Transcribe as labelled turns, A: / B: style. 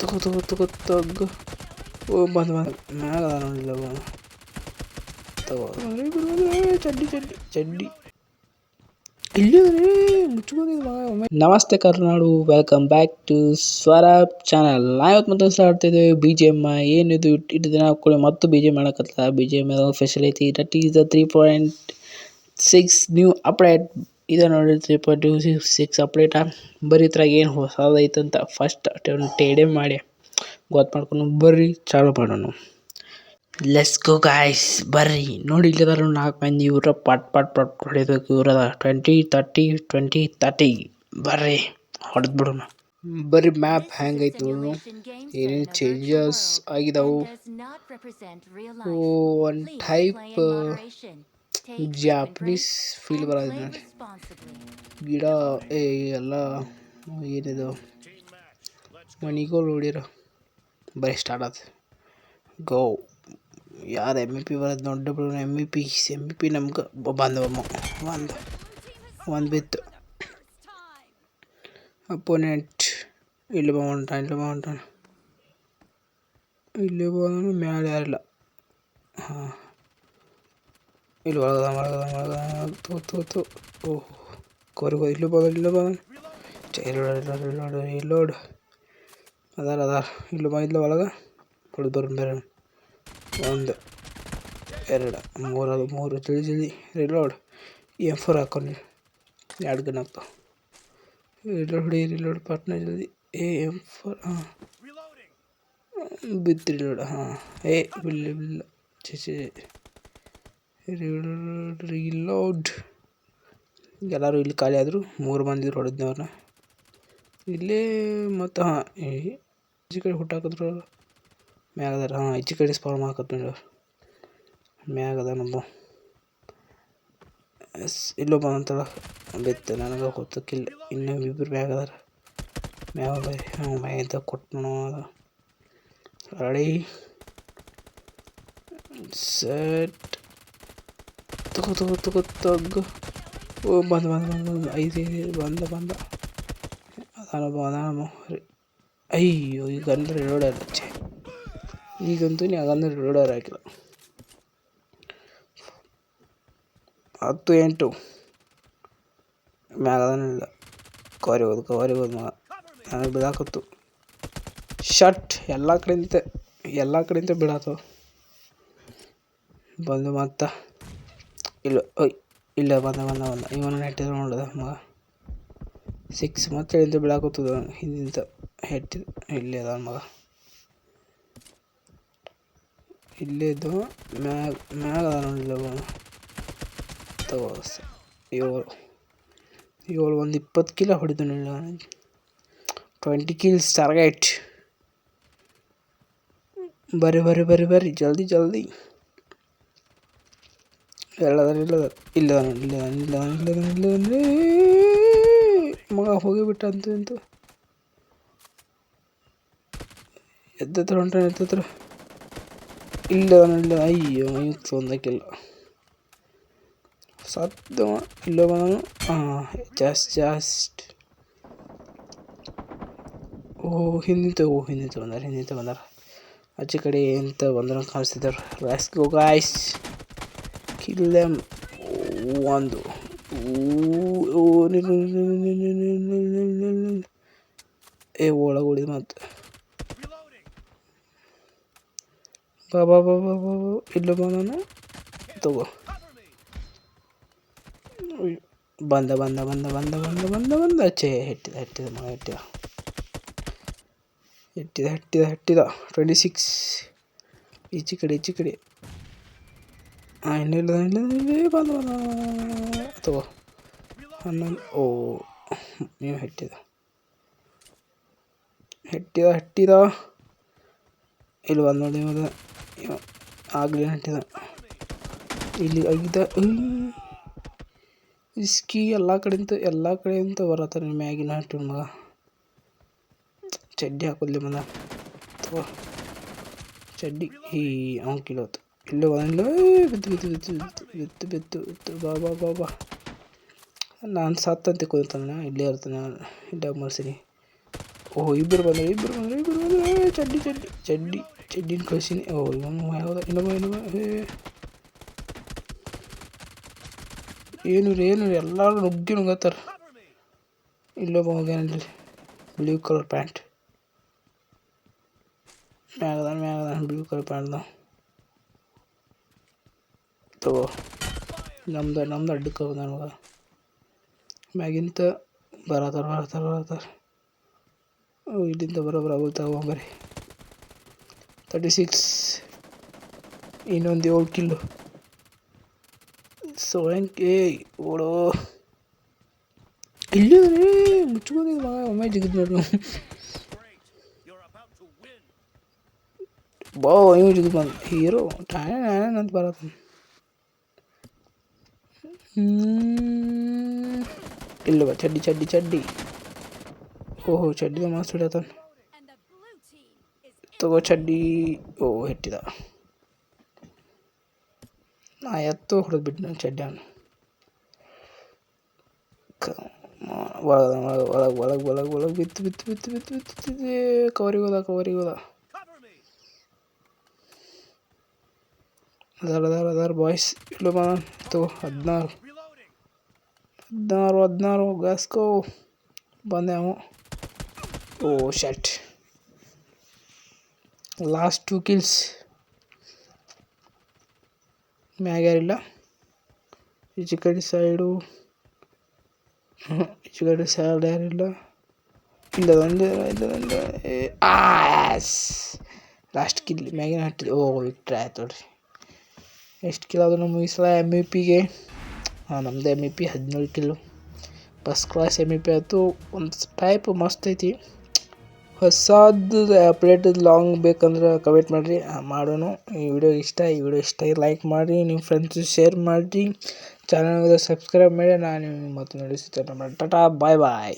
A: ತಗೋ ಓ ಬಂದು ಮ್ಯಾಗ ಅದ ನೋಡಿಲ್ಲ ತಗೋ ಚಡ್ಡಿ ಚಡ್ಡಿ ಚಡ್ಡಿ ಇಲ್ಲಿ ನಮಸ್ತೆ ಕರ್ನಾಡು, ವೆಲ್ಕಮ್ ಬ್ಯಾಕ್ ಟು ಸ್ವರಾಬ್ ಚಾನಲ್. ನಾವಿವತ್ತು ಮತ್ತೆ ಆಡ್ತಿದ್ದೇವೆ ಬಿ ಜಿ ಎಮ್. ಏನಿದು ಇಟ್ಟು ದಿನ ಹಾಕೊಳ್ಳಿ ಮತ್ತು ಬಿ ಜಿ ಎಮ್ ಹೇಳಕತ್ತಲ್ಲ. ಬಿ ಜಿ ಎಮ್ ಸ್ಪೆಷಲ್ ಐತಿ. That is the 3.6 new update. ಇದು ನೋಡಿ 3.26 ಅಪ್ಡೇಟ. ಬರೀ ಇದ್ರಾಗ ಏನು ಹೊಸದೈತಂತ ಫಸ್ಟ್ ಟೇಡೆ ಮಾಡಿ ಗೊತ್ತು ಮಾಡ್ಕೊಂಡು ಬರ್ರಿ ಚಾಲು ಮಾಡೋಣ. ಲೆಟ್ಸ್ ಗೋ ಗಾಯ್ಸ್, ಬರ್ರಿ. ನೋಡಿ ಇಲ್ಲದಾರ 4 ಮಂದಿ. ಇವ್ರ ಪಟ್ ಪಟ್ ಪಟ್ ಹೊಡಿಬೇಕು. ಇವ್ರದ 20-30 ಬರ್ರಿ ಹೊಡೆದ್ ಬಿಡೋಣ. ಬರ್ರಿ ಮ್ಯಾಪ್ ಹೆಂಗೈತಿ ನೋಡು. ಏನೇನು ಚೇಂಜಸ್ ಆಗಿದಾವು. ಒಂದು ಟೈಪ್ ಜಾಪನೀಸ್ ಫೀಲ್ ಬರೋದು ನೋಡಿ. ಗಿಡ ಎಲ್ಲ ಏನಿದು ಮಣಿಗಳು ನೋಡಿರ ಬರೀ ಸ್ಟಾರ್ಟ್ ಆಯ್ತು. ಗೋ ಯಾರು MVP ಬರೋದು ನೋಡಿ ಬಿಡೋಣ. MVP ನಮ್ಗೆ ಬಂದವಮ್ಮ ಒಂದು ಬಿತ್ತು. ಅಪೋನೆಂಟ್ ಇಲ್ಲಿ ಬಂದ ಮ್ಯಾಲೆ ಯಾರಿಲ್ಲ. ಹಾಂ ಇಲ್ಲಿ ಒಳಗದ ಓಹ್ ಕೊರಿಗೋ ಇಲ್ಲಿ ಬಂದ ಲೋಡ್ ಅದಾರ ಇಲ್ಲಿ ಬಂದಿಲ್ಲ ಒಳಗೆ ಹೊಡೆದು ಬರೋಣ ಬೇರೆ. 1 2 3 ಜಲ್ದಿ ರಿಲೋಡ್. M4 ಹಾಕೊಂಡು 2 ಗನ್ ಆಗ್ತಾವ. ರಿಲೋಡ್ ಪಾಟ್ನ ಜಲ್ದಿ. M4 ಹಾಂ ಬಿತ್ತು ರಿಲೋಡ್. ಹಾಂ ಬಿಲ್ಲ ಚೇಚೆ ರಿಲೋಡ್. ಎಲ್ಲರೂ ಇಲ್ಲಿ ಖಾಲಿ ಆದರು. 3 ಮಂದಿ ಹೊಡೆದ್ನಿ ಅವ್ರನ್ನ ಇಲ್ಲೇ. ಮತ್ತು ಹಾಂ ಈಚೆ ಕಡೆ ಹುಟ್ಟಾಕಿದ್ರು ಮ್ಯಾಗದಾರ. ಹಾಂ ಈಚೆ ಕಡೆ ಸ್ಪಾನ್ ಹಾಕತ್ ನೋಡಿ ಅವ್ರು ಮ್ಯಾಗದ ನಮ್ಮ. ಇಲ್ಲೋ ಬಂದಂತಳ ಬಿತ್ತು ನನಗೆ ಗೊತ್ತಕ್ಕಿಲ್ಲ. ಇನ್ನೂ ಇಬ್ಬರು ಮ್ಯಾಗದಾರ. ಮ್ಯಾಗ ಹಾಂ ಮ್ಯಾಗಿಂದ ಕೊಟ್ಟು ನೋಡ. ರೆಡಿ ಸೆಟ್ ತಗೋ ಓ ಬಂದ 5 ಬಂದ ಅದಾನಮ್ಮ. ಅಯ್ಯೋ ಈಗ ಅಂದ್ರೆ ರಿಲೋಡರ್ ಹಚ್ಚೆ. ಈಗಂತೂ ನೀ ಆಗಂದ್ರೆ ರಿಲೋಡರ್ ಹಾಕಿಲ್ಲ. 10-8 ಮ್ಯಾಗದನಿಲ್ಲ. ಕವರಿ ಹೋದ್ ಮಗ ನನಗೆ ಬಿಡಾಕತ್ತು. ಶಟ್ ಎಲ್ಲ ಕಡೆಯಿಂದ ಬಿಡಾತವ. ಬಂದು ಮತ್ತು ಇಲ್ಲ ಬಂದ ಇವನು ನೆಟ್ಟಿದ್ರು ನೋಡಿದ ಮಗ 6 ಮತ್ತೆ ಇಲ್ಲಿಂದ ಬಿಡಾಕತ್ತದ. ಹಿಂದಿಂದ ಹೆಟ್ಟಿದ ಇಲ್ಲೇ ಅದ ಮಗ. ಇಲ್ಲೇ ಇದ್ದು ಮ್ಯಾಗ ಅದ ನೋಡಿಲ್ಲ ತಗೋ. 7 ಒಂದು 20 ಕಿಲ ಹೊಡಿತು ನೋಡಿಲ್ಲ. 20 kills ಟಾರ್ಗೆಟ್. ಬರ್ರಿ ಜಲ್ದಿ. ಇಲ್ಲ ಮಗ ಹೋಗಿಬಿಟ್ಟ ಅಂತೂ ಎದ್ದತ್ರ ಹೊಂಟ ಇಲ್ಲ. ಅಯ್ಯೋ ತೊಂದಕ್ಕಿಲ್ಲ ಸತ್ತ ಇಲ್ಲ ಬಂದನು. ಹಾಂ ಜಾಸ್ಟ್ ಹಿಂದೆ ಬಂದಾರ. ಆಚೆ ಕಡೆ ಎಂತ ಬಂದ್ರ ಕಾಣಿಸ್ತಿದ್ದಾರೆ. Let's go guys, kill them. 1 ಒಳಗುಳಿದ ಮತ್ತು ಬಾ ಇಲ್ಲ ಬಂದನು. ತಗೋ ಬಂದ ಚೇ ಹೆಟ್ಟಿದ ಮಗ ಹೆಟ್ಟಿದ 26 ಈಚೆ ಕಡೆ. ಹಾಂ ಇನ್ನಿಲ್ಲ ಬಂದ ತಗೋ 11. ಓ ನೀವು ಹೆಟ್ಟಿದ ಇಲ್ಲಿ ಬಂದು ನೋಡಿ. ಆಗಲಿ ಹೆಟ್ಟಿದ ಇಲ್ಲಿ ಆಗಿದ್ದ. ಇಸ್ಕಿ ಎಲ್ಲ ಕಡೆಯಿಂದ ಬರತ್ತಾನೆ ಮ್ಯಾಗಿನ ಹಟ್ಟಿನ ಮಗ. ಚಡ್ಡಿ ಹಾಕೋದ್ಲಿ ಬಂದ ತಗೋ ಚಡ್ಡಿ. ಅವ್ನು ಕಿಲೋತು ಇಲ್ಲೇ ಬಂದಿಲ್ಲ. ಬಿತ್ತು ಬಾ. ನಾನು ಸತ್ತಂತೆ ಕೂತಾನೆ. ಇಲ್ಲೇ ಇರ್ತಾನೆ. ಇಲ್ಲೇ ಮರ್ಸಿನಿ ಓಹ್ ಇಬ್ಬರು ಬಂದರು ಚಡ್ಡಿನ ಕಳಿಸೀನಿ. ಓಹ್ ಇವನು ಯಾವ್ದ ಇನ್ನೊಬ್ಬ ಏನು ಎಲ್ಲರೂ ನುಗ್ಗತ್ತಾರ. ಇಲ್ಲೊಬ್ಬ ಹೋಗ್ಯಾನಲ್ರಿ ಬ್ಲೂ ಕಲರ್ ಪ್ಯಾಂಟ್ ಮ್ಯಾಗದಾನ ಬ್ಲೂ ಕಲರ್ ಪ್ಯಾಂಟ್ದ ತಗೋ. ನಮ್ದು ಅಡ್ಡಕ್ಕೆ ಹೋದ ನಮಗ ಮ್ಯಾಗಿಂತ ಬರತ್ತಾರ. ಇಲ್ಲಿಂದ ಬರೋಬರ ತಗೊಂಬರಿ 36 ಇನ್ನೊಂದು 7 ಕಿಲ್ಲು. ಸೋಳಂಕೆ ಓಡೋ ಇಲ್ಲಿ ಮುಚ್ಕೊಂಡಿದ್ದ ಮಗ ಒಮ್ಮೆ ಜಿಗಿದ್ ನೋಡ್ರಿ. ಇವ್ ಜಿಗಿದ್ ಬಂದ ಹೀರೋ ಟಾಯನ್ ಅಂತ ಬರತ್ತ. ಇಲ್ಲ ಚಡ್ಡಿ ಓಹೋ ಚಡ್ಡಿದ ಮಸ್ತ್ ಹಿಡಿಯತಾನ. ತಗೋ ಚಡ್ಡಿ. ಓಹ್ ಹಿಟ್ಟಿದ ನಾ ಎತ್ತು ಹೊಡೆದು ಬಿಟ್ಟು ನಾನು ಚಡ್ಡಿ ಒಳಗೆ ಬಿತ್ತು ಕವರಿಗೆ ಹೋದ. ಅದಾರ ಬಾಯ್ಸ್ ಇಲ್ಲೋ ತಗೋ 16 ಗಾಸ್ಕೋ ಬಂದೆ ಅವ. ಓ ಶಟ್ ಲಾಸ್ಟ್ 2 ಕಿಲ್ಸ್. ಮ್ಯಾಗ್ಯಾರಿಲ್ಲ ಈಚೆ ಕಡೆ ಸೈಡ್ ಯಾರಿಲ್ಲ. ಇಲ್ಲದಂದೆ ಲಾಸ್ಟ್ ಕಿಲ್ ಮ್ಯಾಗಿನ ಹಟ್ಟಿದೆ. ಓ ವಿಕ್ಟ್ರಿ ಆಯ್ತು ನೋಡ್ರಿ. ಎಷ್ಟು ಕಿಲ್ ಆದರೂ ನಮ್ಮ ಈ ಸಲ MVP ನಮ್ಮದು MVP 17 ಕಿಲ್ಲು. ಫಸ್ಟ್ ಕ್ಲಾಸ್ MVP ಆಯಿತು. ಒಂದು ಟೈಪ್ ಮಸ್ತ್ ಐತಿ. ಹೊಸದು ಅಪ್ಡೇಟ್ ಲಾಂಗ್ ಬೇಕಂದ್ರೆ ಕಮೆಂಟ್ ಮಾಡಿರಿ, ಮಾಡೋಣ. ಈ ವಿಡಿಯೋ ಇಷ್ಟ ಲೈಕ್ ಮಾಡಿ, ನಿಮ್ಮ ಫ್ರೆಂಡ್ಸ್ ಶೇರ್ ಮಾಡಿರಿ, ಚಾನಲ್ಗೆ ಸಬ್ಸ್ಕ್ರೈಬ್ ಮಾಡಿ. ನಾನು ಮತ್ತೆ ನಡೆಸಿ ಟಾಟಾ ಬಾಯ್.